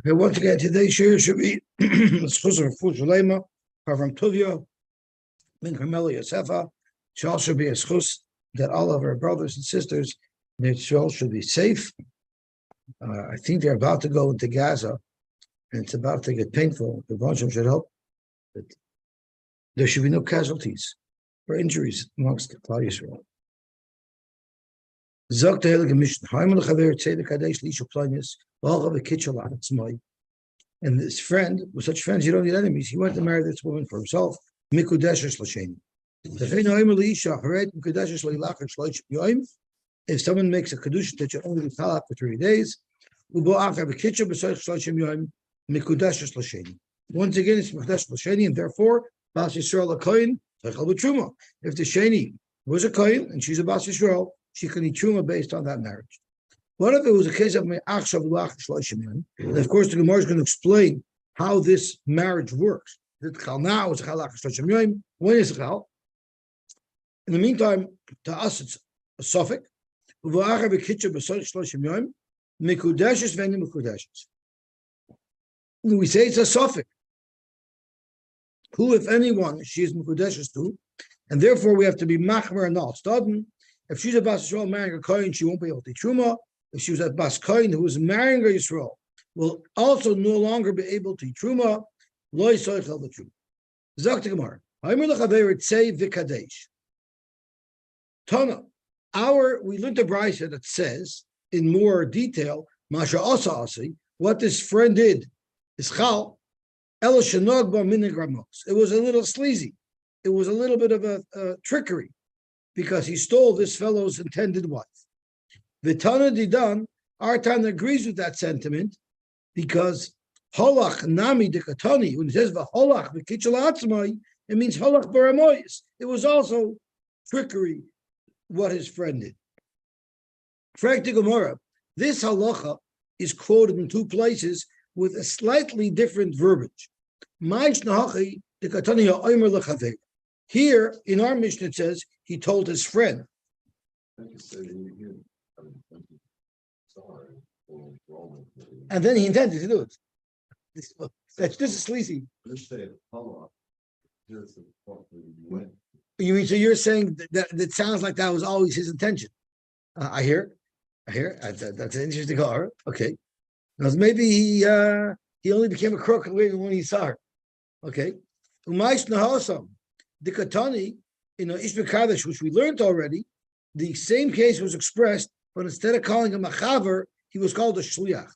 Okay, once again, today's share should be Schus of Fush Lema, from Tuvia, Min Carmela Yosefa. Shall should be a schus that all of our brothers and sisters, their soul should be safe. I think they're about to go into Gaza, and it's about to get painful. The Bonsham should help that there should be no casualties or injuries amongst the Klal Yisrael. Zok the Heilige Mission. Haimal Chaver Tzedek Kadesh Lisha Planius. And this friend, with such friends, you don't need enemies. He went to marry this woman for himself. Mikudeshes Lasheni. If someone makes a kedusha that you only be talak for 3 days, once again it's mekudesh l'sheni, and therefore Bas Yisrael a kohen techal b'truma. If the sheni was a kohen and she's a Bas Yisrael, she can eat truma based on that marriage. What if it was a case of me'achshav l'ach shloshim yom? And of course the Gemara is going to explain how this marriage works. Is it chal now? Is it chal l'ach shloshim yom? When is it chal? In the meantime, to us it's a suffix. We say it's a suffix. Who, if anyone, she is mekudeshes to, and therefore we have to be machmer and not student. If she's a Bas Yisrael marrying a kohen, she won't be able to truma. If she was a Bas Kohen who was marrying a Yisrael, will also no longer be able to truma. Lo yisoichel b'truma. Zok the Gemara. Haimer lechaver tzei v'kadesh. Tana, we learned a brayso that says in more detail, Masha Asa Asi, what this friend did is chal, El Shanog ba minig ramos. It was a little sleazy. It was a little bit of a trickery because he stole this fellow's intended wife. Vitana Didan, our Tana agrees with that sentiment because Holach Nami Dekatani, when it says Holach V'kichel Atzmai, it means Holach Baramoyis. It was also trickery what his friend did. Frank de Gemara, this halacha is quoted in 2 places with a slightly different verbiage. Here in our Mishnah it says he told his friend. And then he intended to do it. This is sleazy. You mean, so you're saying that it sounds like that was always his intention? I hear. That's an interesting call. Okay, because maybe he only became a crook when he saw her. Okay, the Katani in Ishbek Kaddish, which we learned already, the same case was expressed, but instead of calling him a chaver, he was called a shliach.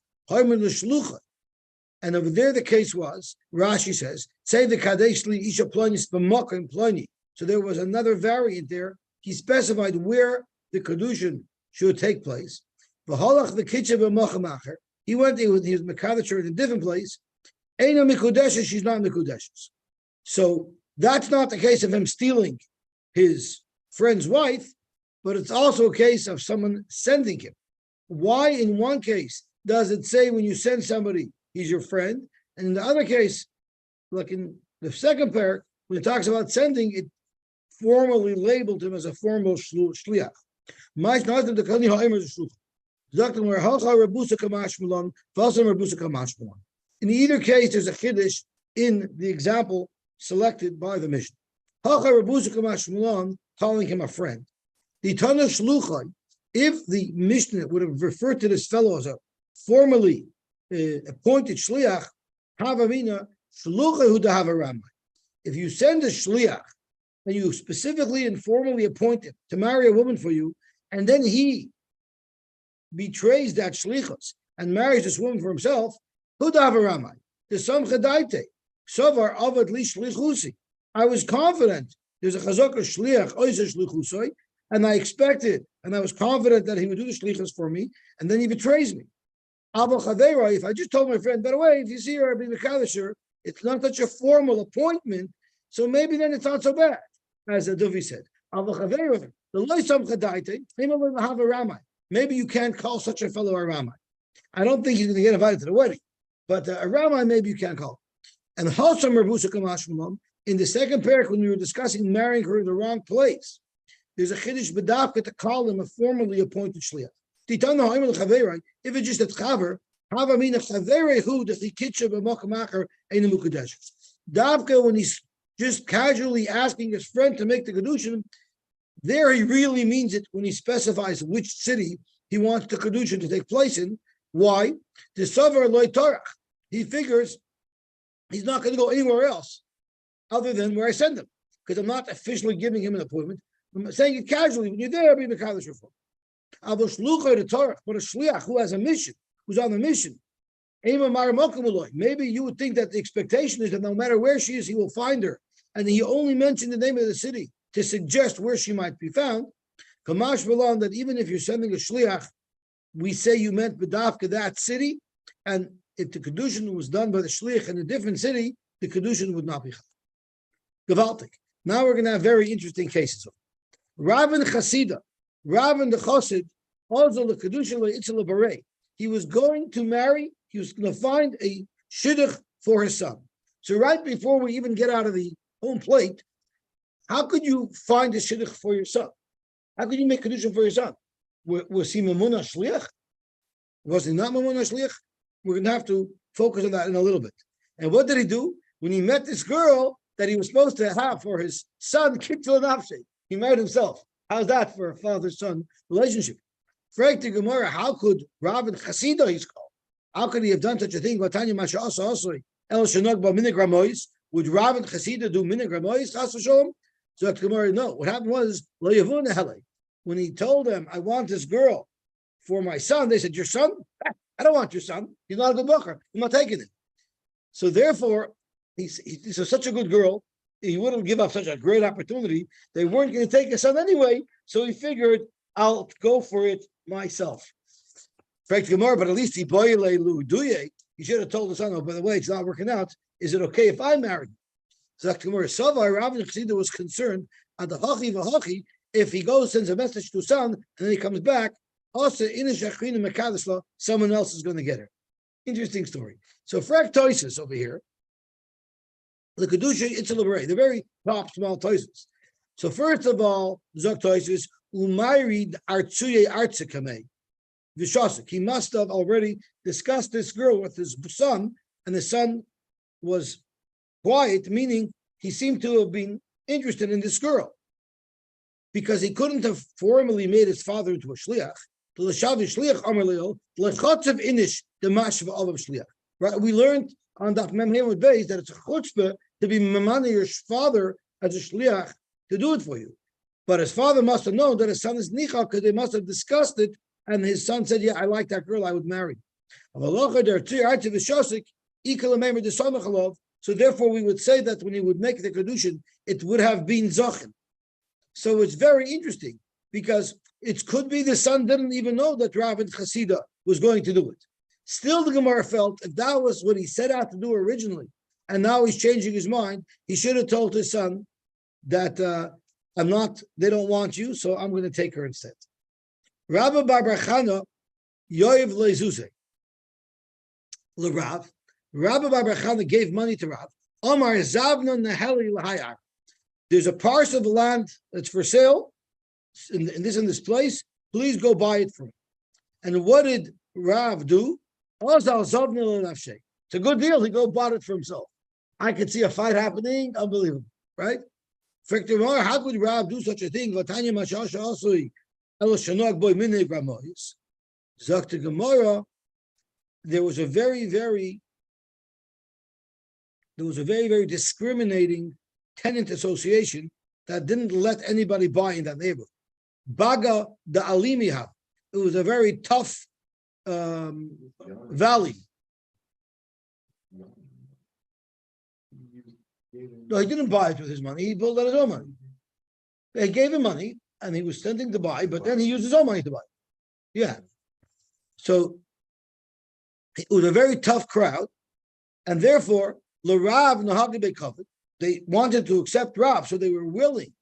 And over there, the case was Rashi says, "Say the kadesh li isha plonis b'makom ploni." So there was another variant there. He specified where the kedushin should take place. V'holach the kitchen b'machamacher. He went there with his mekadosh in a different place. Eina mikudeshes, she's not mikudeshes. So that's not the case of him stealing his friend's wife, but it's also a case of someone sending him. Why in one case does it say when you send somebody, he's your friend, and in the other case, like in the second parak, when it talks about sending, it formally labeled him as a formal shliach. In either case, there's a chiddush in the example selected by the Mishnah. Calling him a friend. If the Mishnah would have referred to this fellow as a formally appointed shliach, if you send a shliach and you specifically and formally appoint him to marry a woman for you, and then he betrays that shlichus and marries this woman for himself, there's some chadaite. Sovar avad li shlichusi. I was confident there's a chazaka shliach oizer shlichusoi, and I expected and I was confident that he would do the shlichus for me, and then he betrays me. If I just told my friend, by the way, if you see her being a kadisher, it's not such a formal appointment, so maybe then it's not so bad, as Aduvi said. Maybe you can't call such a fellow a Ramai. I don't think he's going to get invited to the wedding, but a Ramai maybe you can't call. And in the second parak, when we were discussing marrying her in the wrong place, there's a chiddush b'dafka to call him a formally appointed shliach. If it's just a chaver, Davka, when he's just casually asking his friend to make the Kiddushin, there he really means it when he specifies which city he wants the Kiddushin to take place in. Why? The Savar Loy Torach. He figures he's not going to go anywhere else other than where I send him, because I'm not officially giving him an appointment. I'm saying it casually. When you're there, be Mekadosh Reform. But a shliach who has a mission, who's on a mission, maybe you would think that the expectation is that no matter where she is, he will find her. And he only mentioned the name of the city to suggest where she might be found. Kamash Balan, that even if you're sending a shliach, we say you meant B'davka that city, and if the Kiddushin was done by the shliach in a different city, the Kiddushin would not be Gewaltig. Now we're going to have very interesting cases. Rav and Chasida, Rav and the Chassid, also the Kiddushin Le'itzel Barei. He was going to marry, he was going to find a shidduch for his son. So right before we even get out of the home plate, how could you find a shidduch for your son? How could you make Kiddushin for your son? Was he Mamuna Shliach? Was he not Mamuna Shliach? We're going to have to focus on that in a little bit. And what did he do? When he met this girl that he was supposed to have for his son, Kitzel Nafshe, he married himself. How's that for a father-son relationship? Frag to Gemara, how could Rav and Chasida, he's called, how could he have done such a thing? Would Rav and Chasida do minig ramois? So Gemara, no. What happened was, when he told them, I want this girl for my son, they said, your son? I don't want your son. He's not a good booker. I'm not taking him. So therefore, he's such a good girl, he wouldn't give up such a great opportunity. They weren't going to take his son anyway, so he figured, I'll go for it myself. But at least he should have told the son, oh, by the way, it's not working out. Is it okay if I marry? So Rav and Chasida was concerned at the hachi, if he goes, sends a message to his son, and then he comes back, someone else is going to get her. Interesting story. So Frag Toises over here, the Kedusha Itzel Barei, the very top small Toises. So first of all, Zok Toises, Umayrid Artsuye Artsikame. Vishasik. He must have already discussed this girl with his son, and the son was quiet, meaning he seemed to have been interested in this girl. Because he couldn't have formally made his father into a shliach. Right? We learned on Daf Mem Hemud Beis that it's a chutzpah to be memana your father as a shliach to do it for you. But his father must have known that his son is nichal because they must have discussed it, and his son said, "Yeah, I like that girl. I would marry." So therefore, we would say that when he would make the kedushin, it would have been zachin. So it's very interesting because it could be the son didn't even know that Rav and Chasida was going to do it. Still, the Gemara felt if that was what he set out to do originally, and now he's changing his mind, he should have told his son that they don't want you, so I'm going to take her instead. Rabbi Bar Chana, Yoiv Lezuze, LeRav. Rabbi Bar Chana gave money to Rav. Omar Zavna Neheli Lahayar. There's a parcel of land that's for sale in this place. Please go buy it for me. And what did Rav do? It's a good deal. He go bought it for himself. I could see a fight happening. Unbelievable, right? How could Rav do such a thing? Zakta Gemara, there was a very, very discriminating tenant association that didn't let anybody buy in that neighborhood. Baga the Alimiha. It was a very tough valley. No, he didn't buy it with his money. He built on his own money. They gave him money, and he was tending to buy, but then he used his own money to buy. Yeah. So it was a very tough crowd, and therefore, LeRav Nahagi Bekovet, they wanted to accept Rav, so they were willing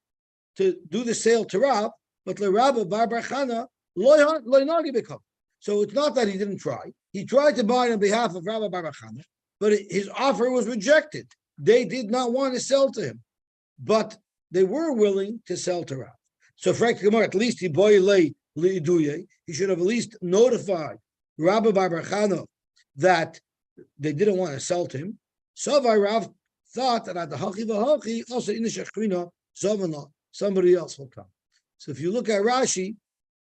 to do the sale to Rav, but LeRav Bar Chana Loy Nahagi Bekovet. So it's not that he didn't try. He tried to buy it on behalf of Rabbi Bar Chana, but his offer was rejected. They did not want to sell to him, but they were willing to sell to Rav. So, at least he should have at least notified Rabbi Bar Chana that they didn't want to sell to him. Savai Rav thought that at the Hachi V'Hachi, also in the Shechrina, Zavana, somebody else will come. So if you look at Rashi,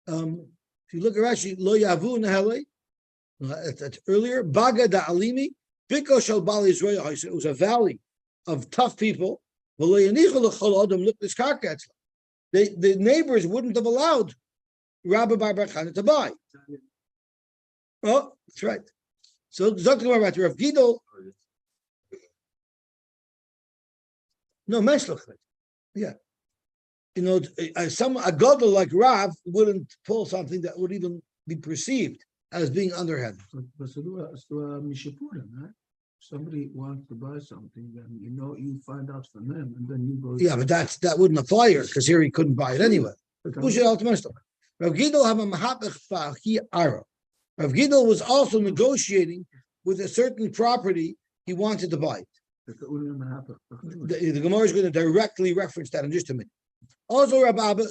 Lo Yavu Nehele, that's earlier, Baga da Alimi, Biko Shal Bali Israel, it was a valley of tough people. The neighbors wouldn't have allowed Rabbi Bar Chana to buy. Oh, that's right. So talking about Rav Gidol, no Meshloch. Yeah, a gadol like Rav wouldn't pull something that would even be perceived as being underhanded. But somebody wants to buy something, then you find out from them, and then you go. Yeah, but that wouldn't apply here because here he couldn't buy it anyway. Rav Gidol was also negotiating with a certain property he wanted to buy. The Gemara is going to directly reference that in just a minute. Also, Rav Abba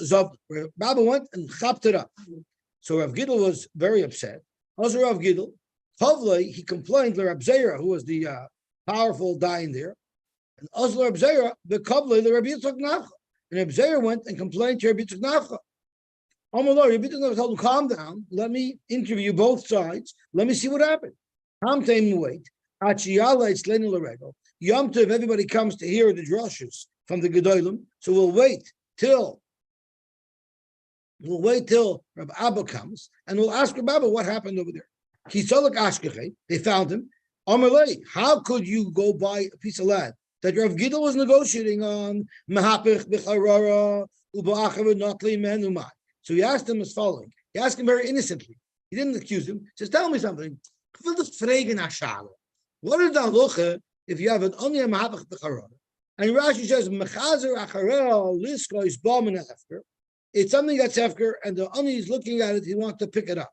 went and chopped it up. So Rav Gidol was very upset. Also, Rav Gidol, he complained to Rab Zera, who was the powerful dying there. And also Rab Zera, the Kavlei, the Rabbi Yitzchak Nafcha. And Rab Zera went and complained to Rabbi Yitzchak Nafcha. Rabbi Yitzchak Nafcha told him, calm down, let me interview both sides, let me see what happened. Calm down, wait. Yom Tov, everybody comes to hear the drushes from the Gedolim, so we'll wait till Rabbi Abba comes, and we'll ask Rabbi Abba what happened over there. They found him. Amalei, how could you go buy a piece of land that Rav Gidol was negotiating on? So he asked him as following. He asked him very innocently. He didn't accuse him. He says, tell me something. What is the halacha if you have an onion mahapach b'charara? And Rashi says, mechazer acharel lisko is bom and hefker. It's something that's hefker, and the onion is looking at it. He wants to pick it up.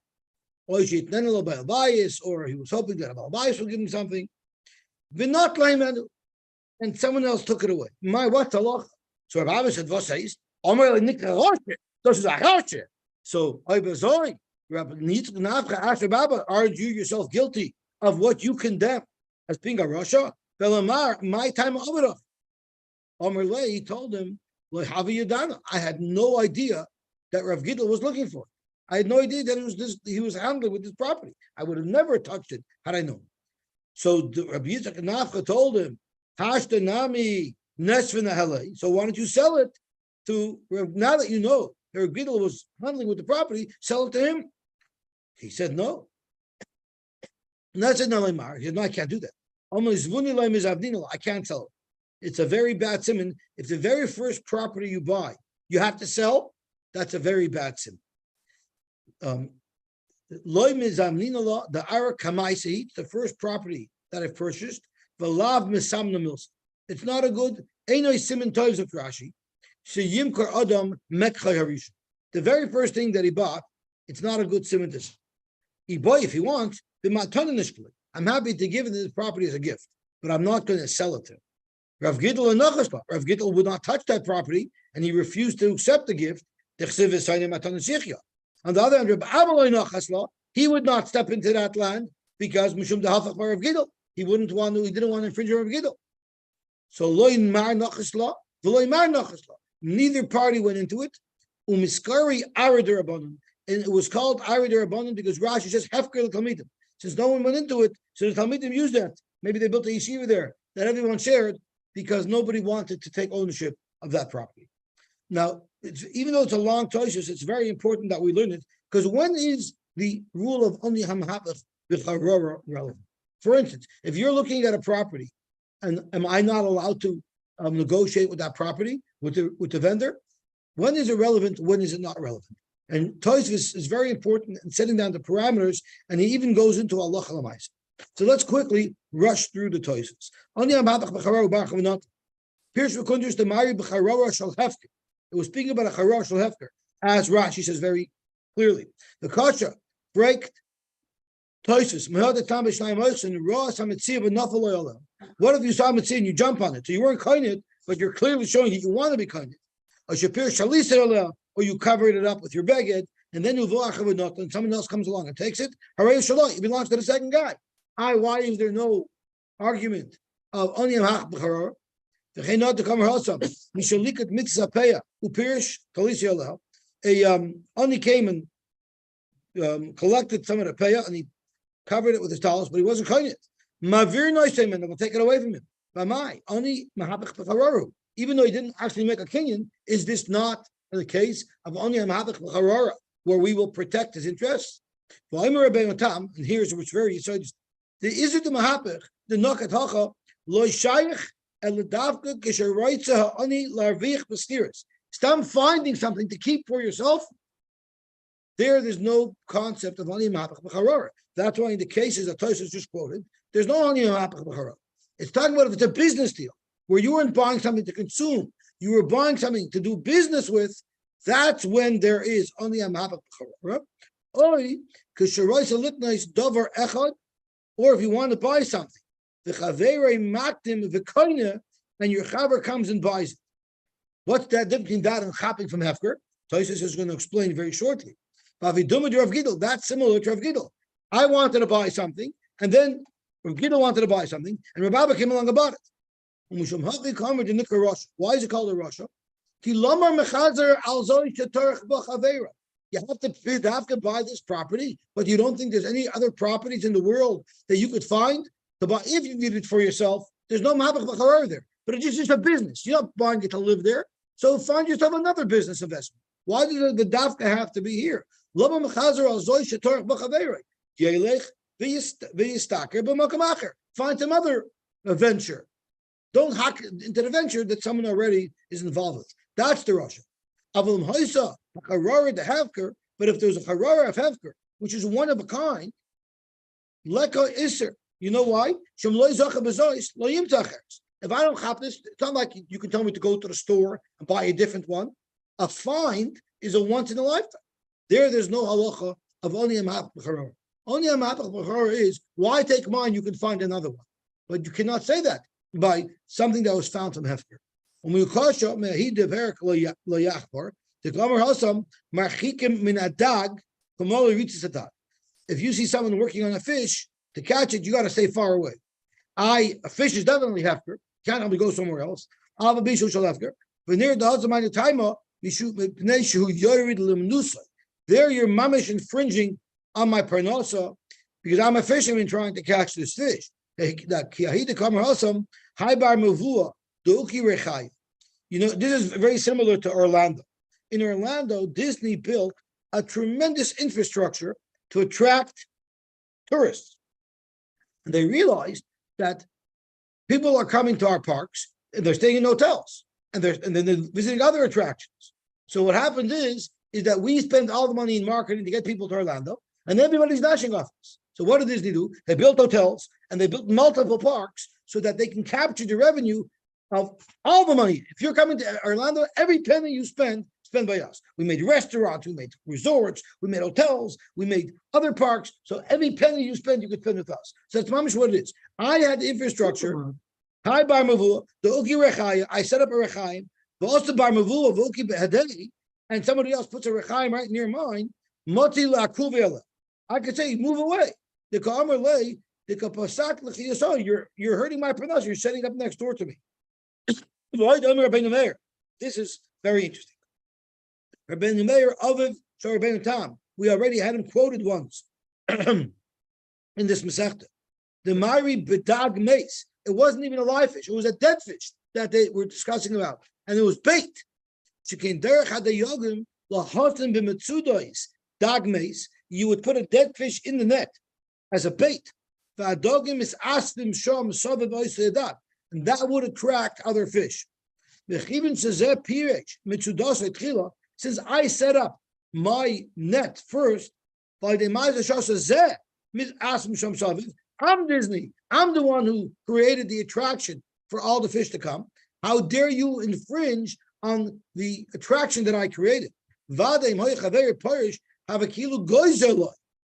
Or he was hoping that a Balbayis will give him something. And someone else took it away. What's halacha? So Rabbi Abba said, "What says?" So Rabbi Nafcha, aren't you yourself guilty of what you condemn as being a Rasha? My time of he told him, I had no idea that Rav Gidol was looking for it. I had no idea that he was handling with this property. I would have never touched it had I known. So Rabbi Yitzchak Nafcha told him, Hashtanami Nesvin. So why don't you sell it to, now that you know Rabbi Gidol was handling with the property, sell it to him. He said no. And that's no, he said, no, I can't do that. I can't sell it. It's a very bad simon. If the very first property you buy, you have to sell, that's a very bad simon. The Ara Kamaisi, the first property that I've purchased, it's not a good Einoi Simon Toys of Rashi. Adam the very first thing that he bought, it's not a good simon. He bought if he wants, I'm happy to give him this property as a gift, but I'm not going to sell it to him. Rav Gidol would not touch that property, and he refused to accept the gift. On the other hand, he would not step into that land because Mishum Dehafach Rav Gidol. He didn't want to infringe Rav Gidol. So neither party went into it. Umiskari Arider Abanon. And it was called Arider Abanon because Rashi says Hefker Talmidim. Since no one went into it, so the Talmidim used that. Maybe they built a yeshiva there that everyone shared because nobody wanted to take ownership of that property. Now, even though it's a long toishus, it's very important that we learn it, because when is the rule of Oni Hamhapach B'Charora relevant? For instance, if you're looking at a property, and am I not allowed to negotiate with that property, with the vendor? When is it relevant? When is it not relevant? And Toishus is very important in setting down the parameters, and he even goes into Allah Chalamais. So let's quickly rush through the Toishus. Oni Hamhapach B'Charora B'Charora Pierce V'Kundus the Mari B'Charora Shal Hefker. It was speaking about a Charor Shal Hefker, as Rashi says very clearly. The Kasha break Toisus. What if you saw Mitzvah and you jump on it? So you weren't kind it, but you're clearly showing that you want to be kind it. Or you covered it up with your beged, and then and someone else comes along and takes it. It belongs to the second guy. Why is there no argument of oniam hach b'charor? The not to come also. Mishalikat mitzvah peya upirish talisi allow. Oni came and collected some of the peya and he covered it with his towels, but he wasn't cutting it. Mavir noiseman, I'm going to take it away from him. Bamai oni mahabich b'charoru. Even though he didn't actually make a kinyan, is this not the case of oni mahabich b'charora, where we will protect his interests? And here's which very so the is the mahapich the nokat hacha lo shayich el davka kisharoitza ani larvich b'stiris. Stop finding something to keep for yourself. There's no concept of ani mahapich b'charora. That's why in the cases that Tosfos just quoted, there's no ani mahapich b'charora. It's talking about if it's a business deal where you weren't buying something to consume, you were buying something to do business with. That's when there is ani mahapich b'charora. Or if you want to buy something, and your chaver comes and buys it. What's that difference between that and shopping from Hefker? Tosfos is going to explain very shortly. That's similar to Rav Gidl. I wanted to buy something, and then Rav Gidl wanted to buy something, and Rav Abba came along and bought it. Why is it called a Russia? You have to buy this property, but you don't think there's any other properties in the world that you could find to buy. If you need it for yourself, there's no mahabach b'charar there. But it's just a business. You're not buying it to live there. So find yourself another business investment. Why does the dafka have to be here? Find some other venture. Don't hack into the venture that someone already is involved with. That's the Russia. But if there's a harara of hefker, which is one of a kind, leka iser. You know why? If I don't have this, it's not like you can tell me to go to the store and buy a different one. A find is a once in a lifetime. There's no halacha of only a ma'apach b'charor. Only a ma'apach b'charor is why take mine? You can find another one, but you cannot say that by something that was found from hefker. When we kasha mehi deverik lo yachbar, the gomer hasam marchikim min adag kamol ritzis adag. If you see someone working on a fish to catch it, you got to stay far away. A fish is definitely hefker. Can't help me go somewhere else. Ava bishu shal hefker. But near the hasam my taima mishu bnei shehu yorid limnusa. There you're mamish infringing on my parnasa because I'm a fisherman trying to catch this fish. That kiahida kamer hasam haibar mavua. You know, this is very similar to Orlando. In Orlando, Disney built a tremendous infrastructure to attract tourists. And they realized that people are coming to our parks and they're staying in hotels and then they're visiting other attractions. So what happened is that we spend all the money in marketing to get people to Orlando and everybody's dashing off us. So what did Disney do? They built hotels and they built multiple parks so that they can capture the revenue of all the money. If you're coming to Orlando, every penny you spend by us. We made restaurants, we made resorts, we made hotels, we made other parks. So every penny you spend, you could spend with us. So that's mamish what it is. I had the infrastructure. Hi bar mavua, the uki rechaya. I set up a rechaim. But also bar mavua, uki behadei, and somebody else puts a rechaim right near mine. Moti la'kuvela. I could say, move away. The ka'amar lei, the kapasak l'chiyaso. You're hurting my pronunciation. You're setting up next door to me. This is very interesting. Rabbeinu Meir Aviv Shor Rabbeinu Tam. We already had him quoted once in this Masechta. The Mari Bedag Mace. It wasn't even a live fish. It was a dead fish that they were discussing about, and it was bait. Dag mace. You would put a dead fish in the net as a bait. And that would attract other fish. Since I set up my net first, I'm Disney. I'm the one who created the attraction for all the fish to come. How dare you infringe on the attraction that I created?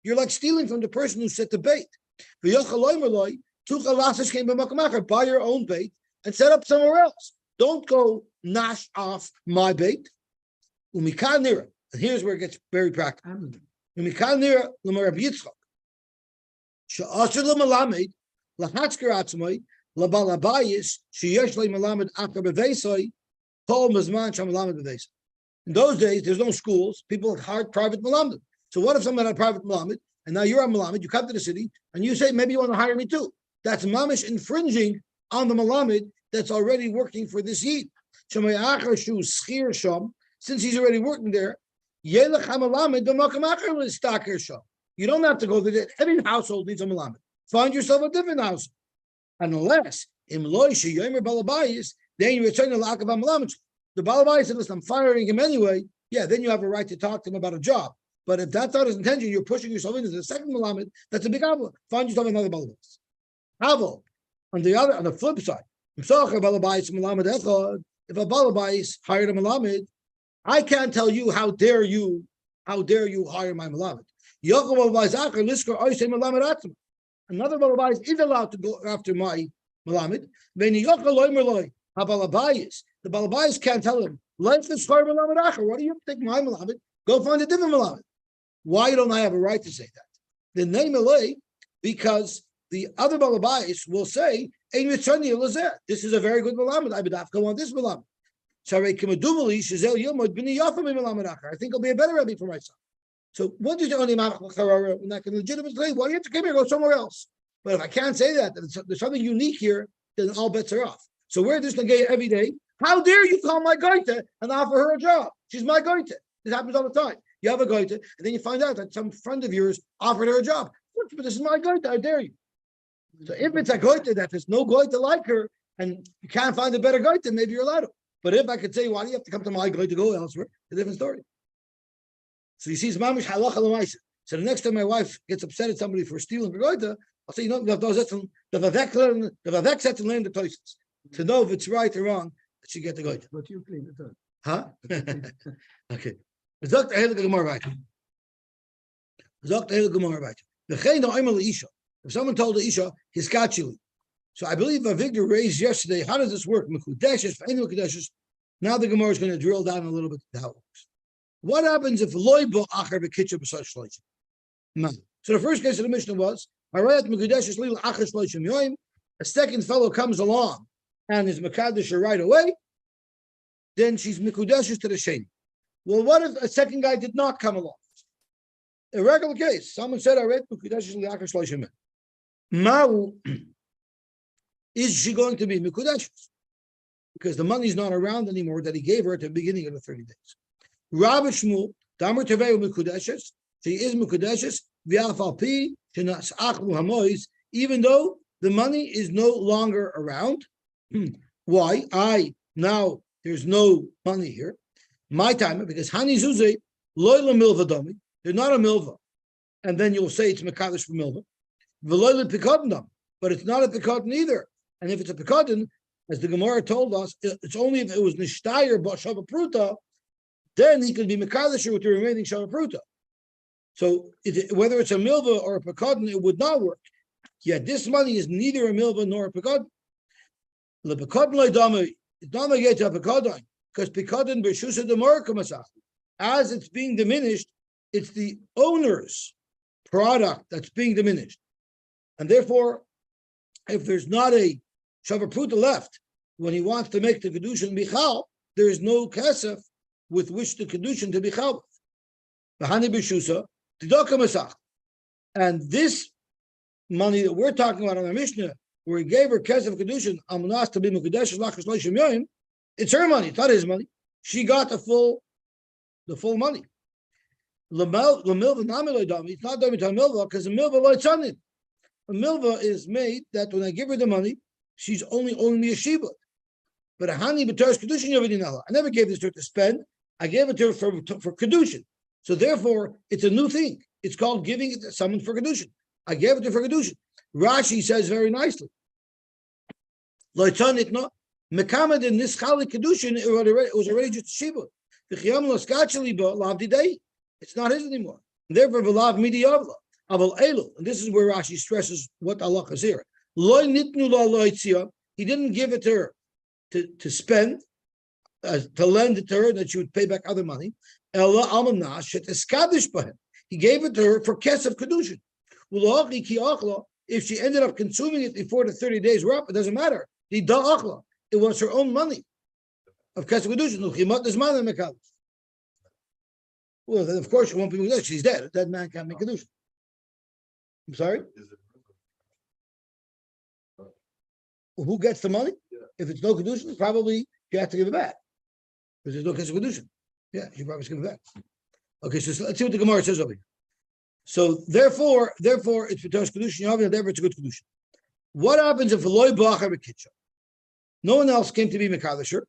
You're like stealing from the person who set the bait. Buy your own bait and set up somewhere else. Don't go nash off my bait. And here's where it gets very practical. She'asher l'malamed lahatzker atzmai labalabayis sheyesh le'malamed akar b'veisoi kol mezman shemalamed b'veisoi. In those days, there's no schools. People had hired private malamed. So what if someone had a private malamed, and now you're a malamed, you come to the city, and you say, maybe you want to hire me too. That's mamish infringing on the malamed that's already working for this yid. Since he's already working there, you don't have to go there. Every household needs a malamed. Find yourself a different house. Unless, then you return the lack of a malamed. The Balabai said, listen, I'm firing him anyway. Yeah, then you have a right to talk to him about a job. But if that's not his intention, you're pushing yourself into the second Malamed, that's a big avol. Find yourself another Balabai. Avol. On the flip side, if a Balabai hired a Malamed, I can't tell you how dare you hire my Malamed. Another Balabai is allowed to go after my Malamed. The Balabais can't tell him, life is for Malamed Acher. Why do you take my Malamed? Go find a different Malamed. Why don't I have a right to say that? The name Eloi, because the other Balabais will say, this is a very good Malamed. I go on this Malamed. I think I'll be a better Rebbe for myself. So what is the only Malach? When I can legitimately say, well, you have to come here, go somewhere else. But if I can't say that, there's something unique here, then all bets are off. So we're this Nagaya every day. How dare you call my goite and offer her a job? She's my goite. This happens all the time. You have a goite, and then you find out that some friend of yours offered her a job. But this is my goite. How dare you? So if it's a goite that there's no goite like her, and you can't find a better goite, maybe you're allowed to. But if I could say, why do you have to come to my goite to go elsewhere? It's a different story. So you see, it's mamish halacha l'maisa. So the next time my wife gets upset at somebody for stealing her goite, I'll say, the vavek set and learn the toises to know if it's right or wrong. She get the goit. But you clean it up. Huh? Okay. Zok the hele gemara weiter. Zok the hele gemara weiter. V'chein ha'omer le'isha. If someone told the isha, his kachili. So I believe Victor raised yesterday. How does this work? Mekudeshes, v'ein mekudeshes. Now the gemara is going to drill down a little bit to how it works. What happens if loy bo acher v'kitcha b'sach shloishim? So the first case of the Mishnah was harayat mekudeshes lil acher shloishim yoyim. A second fellow comes along and is mekadesh right away, then she's mikudeshes to the sheni. Well, what if a second guy did not come along? A regular case. Someone said, "I read mikudeshes li'achar shloshim." Ma'u, is she going to be mikudeshes? Because the money's not around anymore that he gave her at the beginning of the 30 days. Rabbi Shmuel, Damar Teveu mikudeshes. She is mikudeshes. V'afal pi shenas achlu hamois. Even though the money is no longer around. Why? Now there's no money here. My time, because Hani Zuze, Loila Milva Domi, they're not a Milva. And then you'll say it's Mekadosh for Milva. Veloila Pikadon, but it's not a Pikadon either. And if it's a Pikadon, as the Gemara told us, it's only if it was Nishtayr Shava Pruta, then he could be Mekadosh with the remaining Shava Pruta. So whether it's a Milva or a Pikadon, it would not work. Yet this money is neither a Milva nor a Pikadon. It's not going to get to a Pikadon, because Pikadon B'Shusa Demor Kamasach. As it's being diminished, it's the owner's product that's being diminished. And therefore, if there's not a Shava Pruta left, when he wants to make the Kedushin Bichal, there is no Kesef with which the Kedushin to Bichal. V'hani B'Shusa, Tidoka Masach. And this money that we're talking about on our Mishnah, where he gave her Kesef Kedushin, Amunas to be Mekudesh Lachas Loishim Yoyim, it's her money, it's not his money. She got the full money. It's not done to a milva because a milva loitzanin. A milva is made that when I give her the money, she's only owing me a shiba. But a hani b'teres kedushin yovidinala. I never gave this to her to spend. I gave it to her for kedushin. So therefore, it's a new thing. It's called giving it to someone for kedushin. I gave it to her for kedushin. Rashi says very nicely. Loitzanit no. Mekamed in this chali kedushin, it was already just a shiba. It's not his anymore. Therefore, v'lav midi avla aval elu. And this is where Rashi stresses what Allah is here. Loy nitnu la loitzia. He didn't give it to her to spend, to lend it to her that she would pay back other money. Ella almanash shet eskadish b'hem. He gave it to her for kesef kedushin. If she ended up consuming it before the 30 days were up, it doesn't matter. It was her own money of Kesef Kedushin. Well, then of course she won't be Mekadosh. She's dead. A dead man can't make Kedushin. I'm sorry? Well, who gets the money? If it's no Kedushin, probably you have to give it back. Because there's no Kesef Kedushin. Yeah, you probably should give it back. Okay, so let's see what the Gemara says over here. So therefore, it's V'tosh Kedushin Yavin, therefore it's a good Kedushin. What happens if Eloi Bachar B'Kitcha? No one else came to be Mekadosher,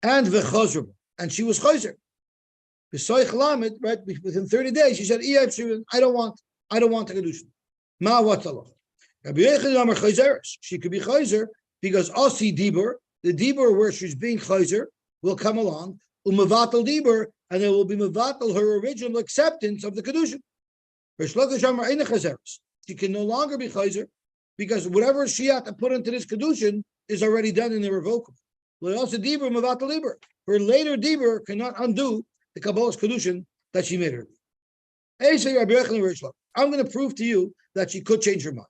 and V'chazr, and she was Chayzer. B'soich Lamed, right? Within 30 days, she said, I don't want the Kedushin. Ma what's Allah? She could be Chayzer because Asi Dibur, the Dibur where she's being Chayzer, will come along, Umevatal Dibur, and it will be Mevatal her original acceptance of the Kedushin. She can no longer be Chayzer because whatever she had to put into this Kedushin is already done and irrevocable. Also Dibur, Mevatal Dibur. Her later Dibur cannot undo the Kabbalah's Kedushin that she made her. I'm going to prove to you that she could change her mind.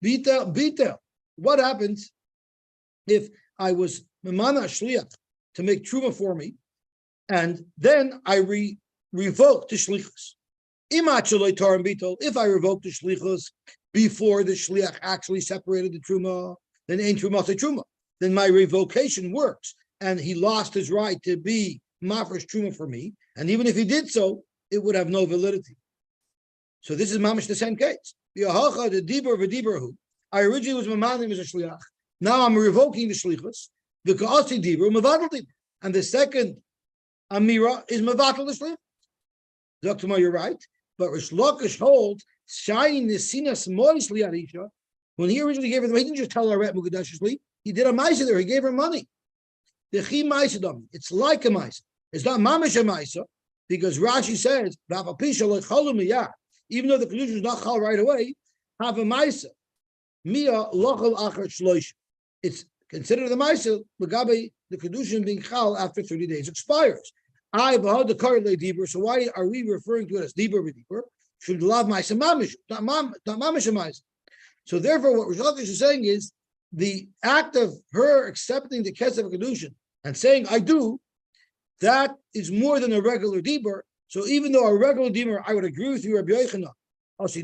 Bita. What happens if I was Memana Shliach to make Truma for me, and then I revoke the Shlichus? If I revoke the Shlichus before the Shliach actually separated the Truma, then ain't Truma to Truma. Then my revocation works, and he lost his right to be Mafresh Truma for me. And even if he did so, it would have no validity. So this is mamish the same case. The Dibur v'Dibur. I originally was mamanim as a shliach. Now I'm revoking the shlichus. The Ka'asi Dibur, Mavatal Dibur. And the second Amira is Mavatal the shliach. Dr. You're right. But Rish Lakish holds, Shayin Nesinas Mois Liarisha, when he originally gave her the money, he didn't just tell her Mukadashishli, he did a Maisa there, he gave her money. The Chi Maisa Dami. It's like a Maisa. It's not Mamish a Maisa, because Rashi says, even though the Kedushin is not chal right away, have a Maisa. Mia lochal achar shloish. It's considered the Maisa, Magabe, the Kedushin being chal after 30 days expires. I behad the Karle Dibur, so why are we referring to it as Dibur v'Dibur? Should love Maisa Mamish, not Mamish a Maisa. So therefore, what Rish Lakish is saying is, the act of her accepting the Kesef Kedushin and saying, I do, that is more than a regular Dibur. So even though a regular Dibur, I would agree with you, Rabbi Yochanan, that's why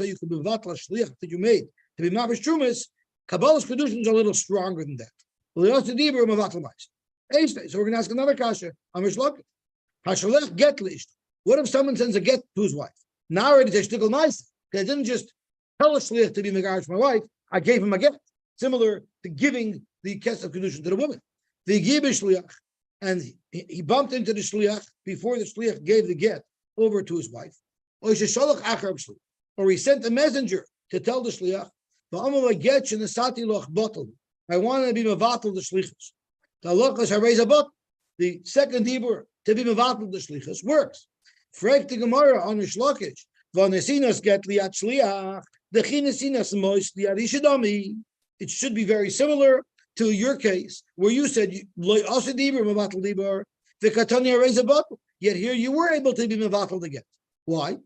you could be Mevatal Shliach that you made to be Mavish Trumas. Kabbalah's Kedushin is a little stronger than that. So we're going to ask another kasha. What if someone sends a get to his wife? Now already they shtickle nice. I didn't just tell a shliach to be megarsh my wife. I gave him a get, similar to giving the Kesef Kedushin to the woman. The gib shliach, and he bumped into the shliach before the shliach gave the get over to his wife. Or he sent a messenger to tell the shliach, I want to be mevatel the shlichus. The second dibur to be mevatel the shlichus works. Frek the Gemara on Rish Lakish. It should be very similar to your case, where you said yet here you were able to be mevatel again. Why?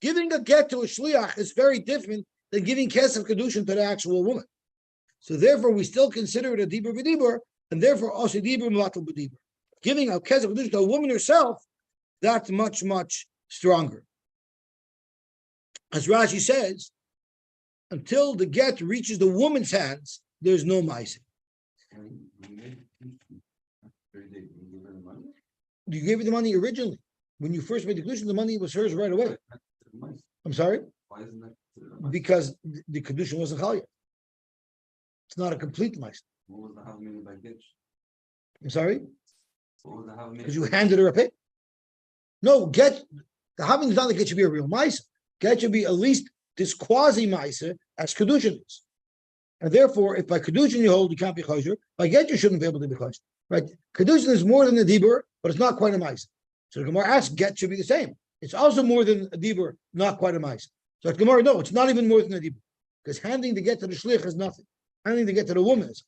Giving a get to a shliach is very different than giving kesef kedushin to the actual woman. So therefore, we still consider it a dibur v'dibur, and therefore also dibur mevatel b'dibur. Giving a kesef kedushin to a woman herself, that's much, much stronger. As Rashi says, until the get reaches the woman's hands, there's no ma'aseh. You gave her the money originally. When you first made the kedushin, the money was hers right away. I'm sorry? Why isn't that? Because the kedushin wasn't chal yet. It's not a complete ma'aseh. What was the havmina by Gitch? I'm sorry? What was the havmina? Because you handed her a pay. No, the having is not like it should be a real ma'aseh. Get should be at least this quasi ma'aseh as kedushin is. And therefore, if by kedushin you hold you can't be chosher, by get you shouldn't be able to be chosher. Right? Kedushin is more than a dibur, but it's not quite a ma'aseh. So the Gemara asks, get should be the same. It's also more than a dibur, not quite a ma'aseh. So the Gemara, no, it's not even more than a dibur, because handing the get to the shlich is nothing. Handing the get to the woman is.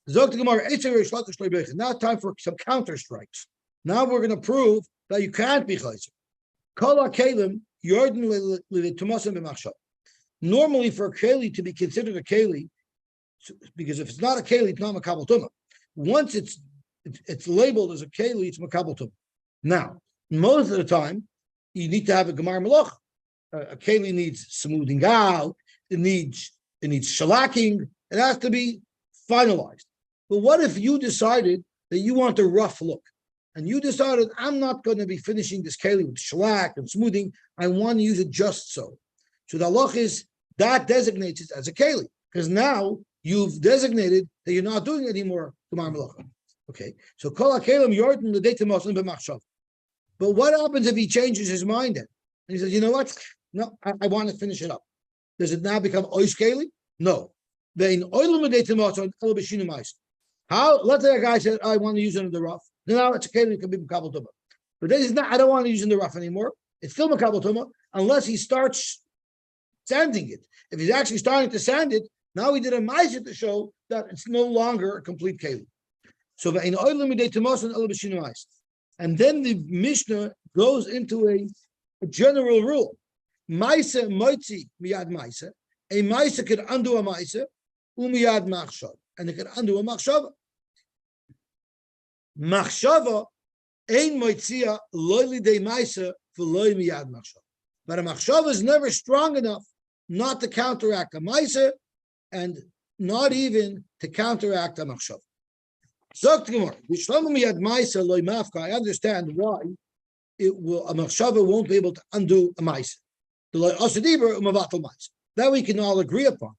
Zok the Gemara, now time for some counter strikes. Now we're going to prove that you can't be chayzer. Kol hakelim yordan letumasim b'machshav. Normally, for a keli to be considered a keli, because if it's not a keli, it's not makabel tumah. Once it's labeled as a keli, it's makabel tumah. Now, most of the time, you need to have a gemar melach. A keli needs smoothing out. It needs shellacking. It has to be finalized. But what if you decided that you want a rough look, and you decided I'm not going to be finishing this keli with shellac and smoothing. I want to use it just so. So the halach is that designates it as a keli, because now you've designated that you're not doing it anymore. Okay, so kol hakelim yordan l'deitim oslim b'machshav. But what happens if he changes his mind then? And he says, you know what? No, I want to finish it up. Does it now become ois keli? No. How? Let's say a guy said, I want to use it in the rough. Now it's a keli, it can be makabel tumah. But then he's not, I don't want to use it in the rough anymore. It's still makabel tumah unless he starts sanding it. If he's actually starting to sand it, now we did a ma'aseh to show that it's no longer a complete keli. So and then the Mishnah goes into a general rule. Ma'aseh moitzi miyad ma'aseh. A ma'aseh could undo a ma'aseh, umiyad machshav, and it could undo a machshava. Machshava ein moitzia lo lidei ma'aseh v'lo miyad machshav. But a machshava is never strong enough not to counteract a ma'aseh, and not even to counteract a machshava. I understand why a machshava won't be able to undo a ma'aseh. That we can all agree upon.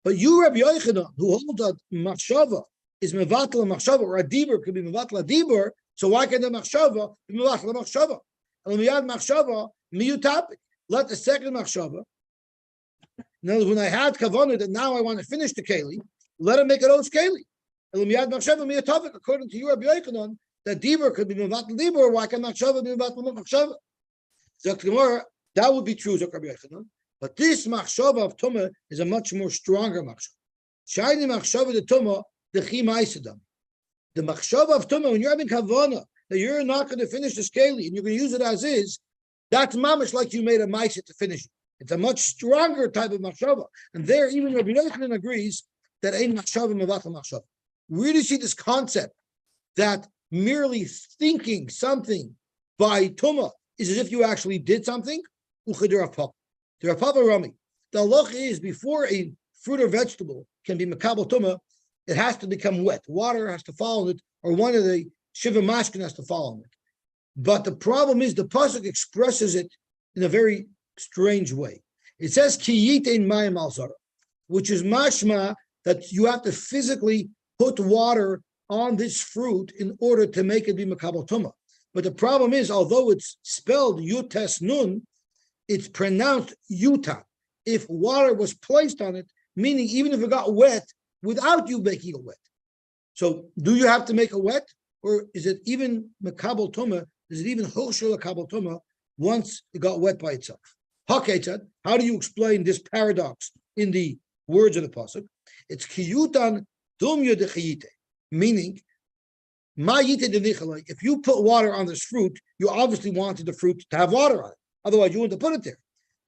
But you, Rabbi Yochanan, who hold that machshava is mevatel a machshava, or a dibur could be mevatel a dibur, so why can the machshava be mevatel a machshava? And miyad machshava miyutapik. Let the second machshava. Now, when I had kavanah that now I want to finish the keli, let him make it old keli. And miyad machshava miyutapik. According to you, Rabbi Yochanan, that dibur could be mevatel dibur. Why can machshava be mevatel machshava? Zok Gemara, that would be true, Zok Rabbi Yochanan. But this machshava of tumah is a much more stronger machshava. Shiny machshava the tumah the chi ma'asedam. The machshava of tumah, when you're having kavanah that you're not going to finish the skeli and you're going to use it as is, that's mamish like you made a ma'aseh to finish it. It's a much stronger type of machshava, and there even Rabbi Yochanan agrees that ain't machshava mevatel machshava. We really see this concept that merely thinking something by tumah is as if you actually did something. The Rav Papa Rami. The halach is before a fruit or vegetable can be makabel tumah, it has to become wet. Water has to fall on it, or one of the shiva mashkin has to fall on it. But the problem is the pasuk expresses it in a very strange way. It says ki yitein mayim al zara, which is mashma that you have to physically put water on this fruit in order to make it be makabel tumah. But the problem is, although it's spelled yutes nun, it's pronounced yuta. If water was placed on it, meaning even if it got wet without you making it wet. So do you have to make it wet? Or is it even makabel tumah? Is it even hoshel makabel tumah once it got wet by itself? Hakeitzad, how do you explain this paradox in the words of the pasuk? It's kiyutan dumya dechiyite, meaning if you put water on this fruit, you obviously wanted the fruit to have water on it. Otherwise, you wouldn't have put it there.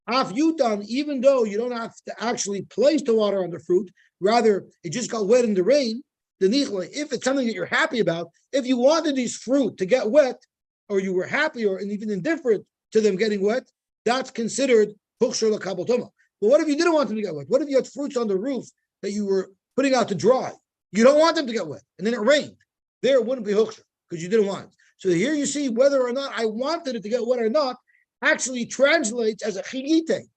Af yutan, even though you don't have to actually place the water on the fruit, rather it just got wet in the rain. The nichle, if it's something that you're happy about, if you wanted these fruit to get wet, or you were happy or even indifferent to them getting wet, that's considered hukshur l'kabel tumah. But what if you didn't want them to get wet? What if you had fruits on the roof that you were putting out to dry? You don't want them to get wet, and then it rained. There it wouldn't be hukshur because you didn't want it. So here you see whether or not I wanted it to get wet or not actually translates as a chiyite.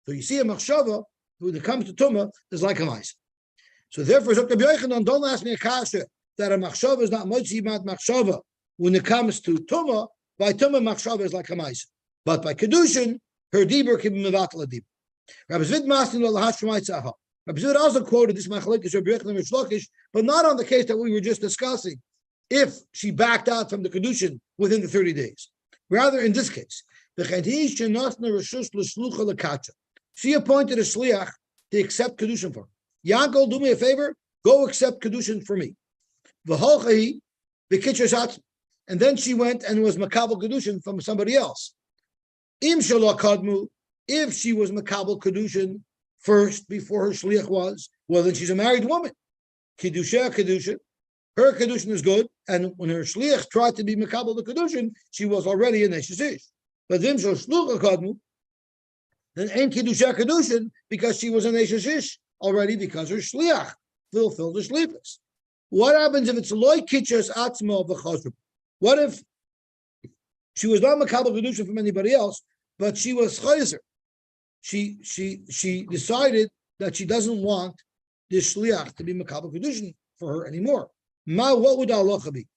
So you see a machshava, when it comes to tumah, is like a mice. So therefore, don't ask me a kasha that a machshava is not moitzi mat machshava. When it comes to tumah, by tumah machshava is like a mice. But by kedushin, her dibur can be mevatel a dibur. Rabbi Zvid mastin lo lahashmaitzaha. Rabbi Zvid also quoted this machlekes Rabbi Yochanan and Shlokish, but not on the case that we were just discussing. If she backed out from the kedushin within the 30 days, rather in this case. She appointed a shliach to accept kedushin for her. Yankel, do me a favor, go accept kedushin for me. V'holchahi b'kitchas, and then she went and was makabel kedushin from somebody else. Im shalach kadmu, if she was makabel kedushin first before her shliach was, well then she's a married woman. Kiddusha kedushin, her kedushin is good, and when her shliach tried to be makabel the kedushin, she was already an eshes. But im shluch kadmu, then ain't kiddusha kedushin because she was an eshes already because her shliach fulfilled the shlichus. What happens if it's loy kitchas atzma v'chosru? What if she was not makabel kedushin from anybody else, but she was chayzer? She decided that she doesn't want this shliach to be makabel kedushin for her anymore. What would the halacha be?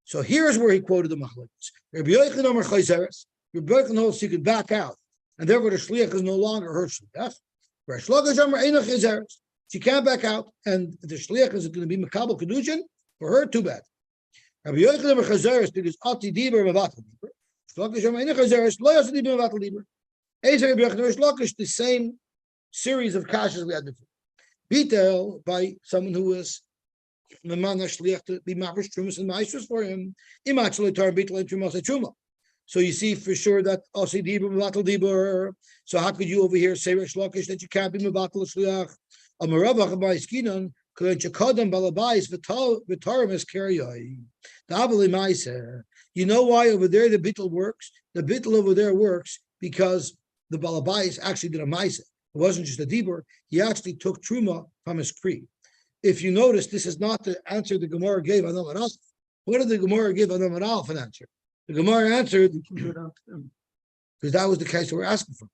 So here's where he quoted the machlokes. Rabbi Yochanan Amar chayzeres. Rabbi Yochanan holds she could back out, and therefore the shliach is no longer her shliach. Reish Lakish Amar einach chayzeres. She can't back out, and the shliach is going to be makabel kedushin for her. Too bad. Rabbi Yochanan Amar chayzeres because ati diber mevatel diber. Lakish Amar einach chayzeres lo yasa diber mevatel diber. Rabbi Yochanan Reish Lakish, the same series of kashas we had before. Bitel by someone who is the man shliach to be mafresh trumas and ma'asros for him. Imachli tar bitel and trumas truma. So you see for sure that asi diber mevatel diber. So how could you over here say Reish Lakish that you can't be mevatel shliach? Amaravach by skinan could chakadam balabais v'tarim es keriyai. Dabali ma'aser. You know why over there the bittul works? The bittul over there works because the balabais actually did a ma'aser. It wasn't just a dibur. He actually took truma from his kri. If you notice, this is not the answer the Gemara gave on Amar Aleph. What did the Gemara give on Amar Aleph an answer? The Gemara answered because that was the case we were asking for.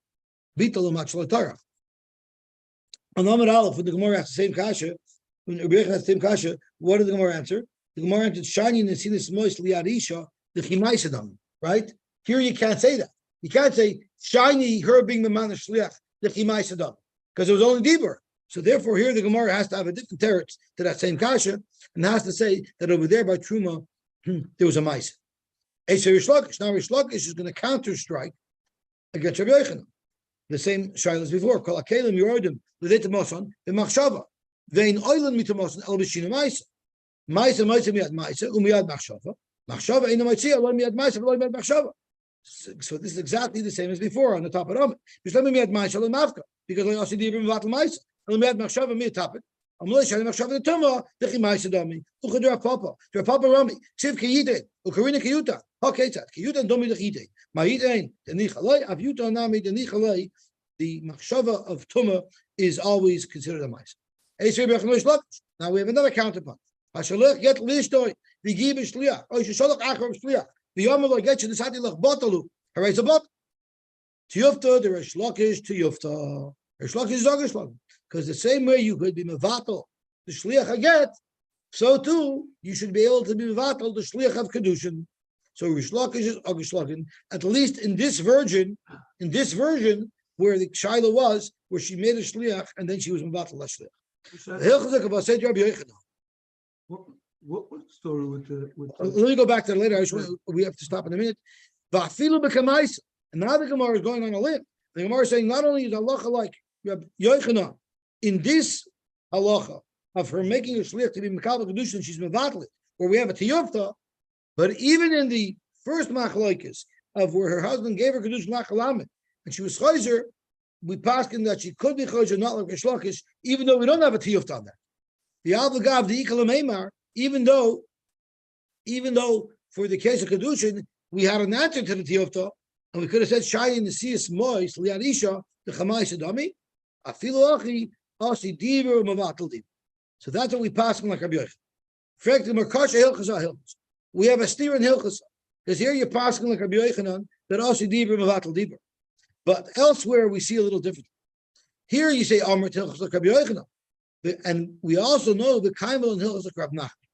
Bittul u'machal Torah. On Amar Aleph, when the Gemara asked the same kasha, when Rabbi Yochanan asked the same kasha, what did the Gemara answer? The Gemara answered, "Shani nesinis mois liarisha the chimaisadam." Right here, you can't say that. You can't say shiny her being the man of shliach the chimaisadam because it was only dibur. So therefore, here the Gemara has to have a different teretz to that same kasha and has to say that over there by truma there was a ma'aser. Reish Lakish. Now Reish Lakish is going to counter strike against Rabbi Yochanan. The same shayla as before. Kol akelim yorodim l'deitamosan b'machshava vein oilen mitamosan el b'shina ma'aser. Ma'aser miyad ma'aser umiyad machshava. Machshava eina ma'aser lo miyad ma'aser lo miyad machshava. So this is exactly the same as before on the top of Rambam. Because miyad ma'aser lo mafka because lo yasi dibrim vatal ma'aser lo miyad machshava miyad tapit. Amlo shani machshava the tuma dechi ma'aser dami uchadra papa rami ksiv kiyidin ukarina kiyuta haketzat kiyuta domi dechidin ma'idin denichalei avyuta nami denichalei. The machshava of tuma is always considered a ma'aser. Now we have another counterpart. Hashalach get lishtoi the gib shliach. Oh, you shalach achar shliach. The yomer get you the sati lach botalu. Harays a bot. Tiyufta the Reish Lakish tiyufta. Reish Lakish is zagish because the same way you could be mevatel the shliach aget, so too you should be able to be mevatel the shliach of kedushin. So Reish Lakish is zagish at least in this version, where the shaila was, where she made a shliach and then she was mevatel the shliach. What was the story with the? Let me go back to that later. We have to stop in a minute. And now the Gemara is going on a limb. The Gemara is saying not only is halacha like Rabbi Yochanan in this halacha of her making a shliach to be makabel kedushin, she's mevatel, where we have a tiyufta, but even in the first machlokes of where her husband gave her kedushin lachalamet and she was chayzer, we paskin that she could be chayzer not like Reish Lakish, even though we don't have a tiyufta on that. The alvagav the ikalam emar, even though for the case of kedushin we had an answer to the tiyufta, and we could have said shayin the siyas mois liarisha the chamai sedami afilu achi asi diver mavatel diver. So that's what we pass on like Rabbi Yochanan. We have a steer in Hilchas because here you're passing like Rabbi Yochanan that asi diver mavatel diver, but elsewhere we see a little different. Here you say Amr Hilchas like Rabbi Yochanan. And we also know the Kaimel and Hilchos like Rav Nachman.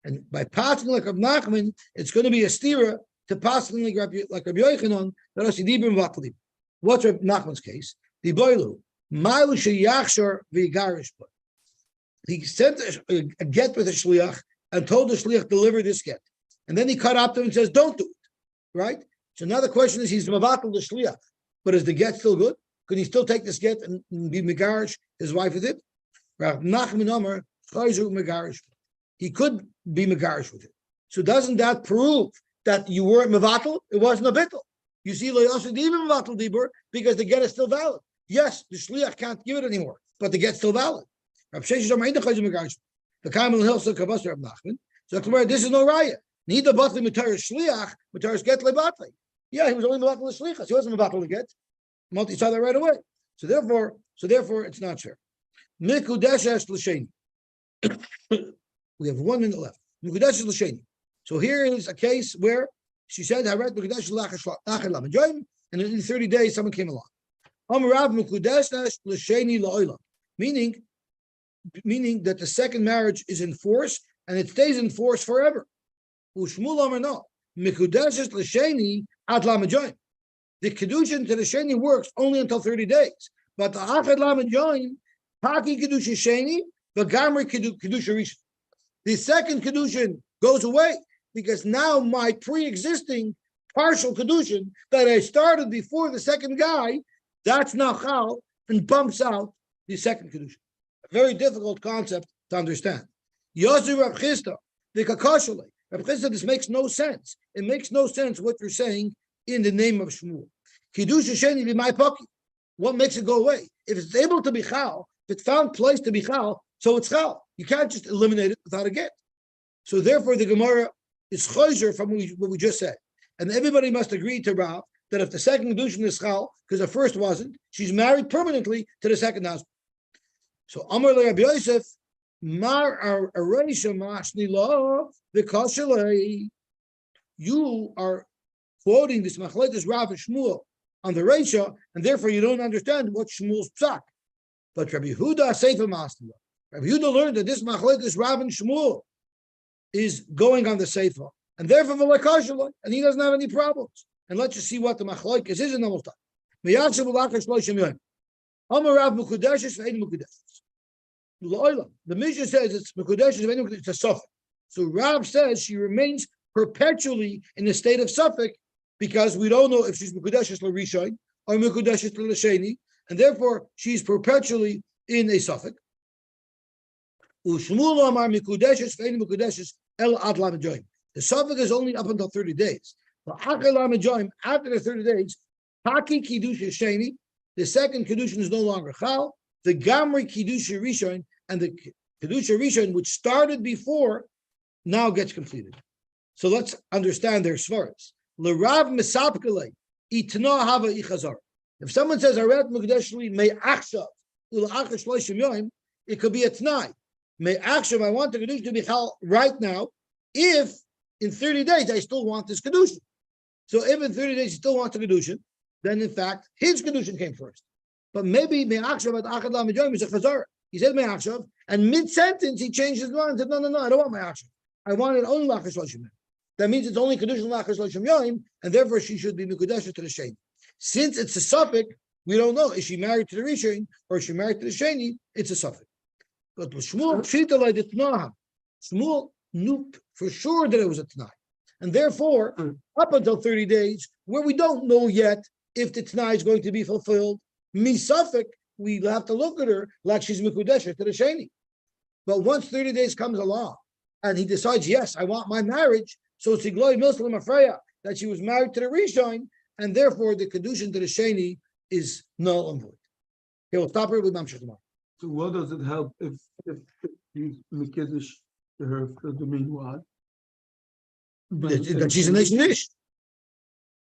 And by passing like Rav Nachman, it's going to be a stira to passing like Rabbi Yochanan, that is Dibrim Vatlim. What's Rav Nachman's case? The Boilu, Mailu Sheyachshar Vigarish. He sent a get with a shliach and told the shliach deliver this get. And then he cut up to him and says, don't do it. Right? So now the question is, he's Mavatal the shliach, but is the get still good? Could he still take this get and be Megarish his wife with it? Rav Nachman Omer, Chayzu Megarish. he could be megarish with it. So doesn't that prove that you weren't mevatel? It wasn't a bittel. You see, lo yosed even mevatel dibur because the get is still valid. Yes, the shliach can't give it anymore, but the get's still valid. Rav Sheshes Amar Ein Dechayim megarish. The Kaimel Hilsa Kavas Rav Nachman. So this is no raya. Neither batli mitar shliach mitar get lebatli. Yeah, he was only mevatel the shlichas. He wasn't mevatel the get. Multi saw that right away. So therefore, it's not fair. Mikudeshes l'sheni. We have 1 minute left. Mikudeshes l'sheni. So here is a case where she said, "I read Mikudeshes l'achar lamajoyim," and in 30 days, someone came along. Amarav Mikudeshes l'sheni la'olam, meaning that the second marriage is in force and it stays in force forever. Ushmul Amar no. Mikudeshes l'sheni ad lamajoyim. The Kiddushin to the Sheni works only until 30 days. But the Achad Lamed Yoim, Paki Kiddushin Sheni, the Gamri Kiddushin Rishon. The second Kiddushin goes away because now my pre-existing partial Kiddushin that I started before the second guy, that's now Chal and bumps out the second Kiddushin. A very difficult concept to understand. Yosy Rav Chisda, the Kakashale. Rav Chisda, this makes no sense. It makes no sense what you're saying in the name of Shmuel. Kiddushin Sheni be my pocket. What makes it go away? If it's able to be chal, if it found place to be chal, so it's chal. You can't just eliminate it without a get. So therefore, the Gemara is chayzer from what we just said, and everybody must agree to Rav that if the second Kiddushin is chal, because the first wasn't, she's married permanently to the second husband. So Amar le Rabbi Yosef, Mar Areisha Mashni Lo V'Kashalei. You are quoting this Machlekes Rav and Shmuel on the Reisha, and therefore you don't understand what Shmuel's psak. But Rabbi Yehuda Seifa Masnila. Rabbi Yehuda learned that this Machlekes Rav and Shmuel is going on the Seifa, and therefore V'Lakashalei, and he doesn't have any problems. And let's just see what the Machlekes is in the Mostak. Miyatzav L'Achar Shloshim Yom. Amar Rav Mekudeshes V'Ein Mekudeshes. The Mishnah says it's Mekudeshes V'Ein Mekudeshes. It's a suffix. So Rav says she remains perpetually in the state of suffix because we don't know if she's Mekudeshes L'Rishon or Mekudeshes L'Sheni, and therefore she's perpetually in a suffix. Ushmul Amar Mekudeshes V'Ein Mekudeshes El Ad Lamed Yoim. The suffix is only up until 30 days. But after the 30 days, Paki Kiddushin Sheni, the second Kiddushin is no longer Chal. The Gamri Kiddushin Rishon and the Kiddushin Rishon, which started before, now gets completed. So let's understand their svaras. L'Rav Mesapkele Itna Hava Ichazar. If someone says Aret Mukdeshli May Achshav Ulachar Shloshim Yom, it could be a Tnai. May Achshav, I want the Kiddushin to be Chal right now. If in 30 days I still want this Kiddushin. So if in 30 days you still want the Kiddushin, then in fact his Kiddushin came first. But maybe Me'achshav at Achad Lamed Yom is a Chazara. He said Me'achshav, and mid-sentence he changed his mind and said, no, I don't want Me'achshav. I want it only Lachar Shloshim Yom. That means it's only Kiddushin Lachar Shloshim Yom, and therefore she should be Mekudeshes to the Sheni. Since it's a suffix, we don't know, is she married to the Rishon or is she married to the Sheni? It's a suffix. But with Shmuel, Shmuel knew for sure that it was a Tanai. And therefore, up until 30 days, where we don't know yet if the Tanai is going to be fulfilled, misafik, we have to look at her like she's Mekudeshes to the Sheni. But once 30 days comes along, and he decides, yes, I want my marriage, so it's Igloi Milsalim Afreya, that she was married to the Rishon, and therefore the Kiddushin to the Sheni is null and void. Okay, we'll stop here with Mamshech tomorrow. So what does it help if he's Mekiddush to her for the meanwhile? That she's a nation dish.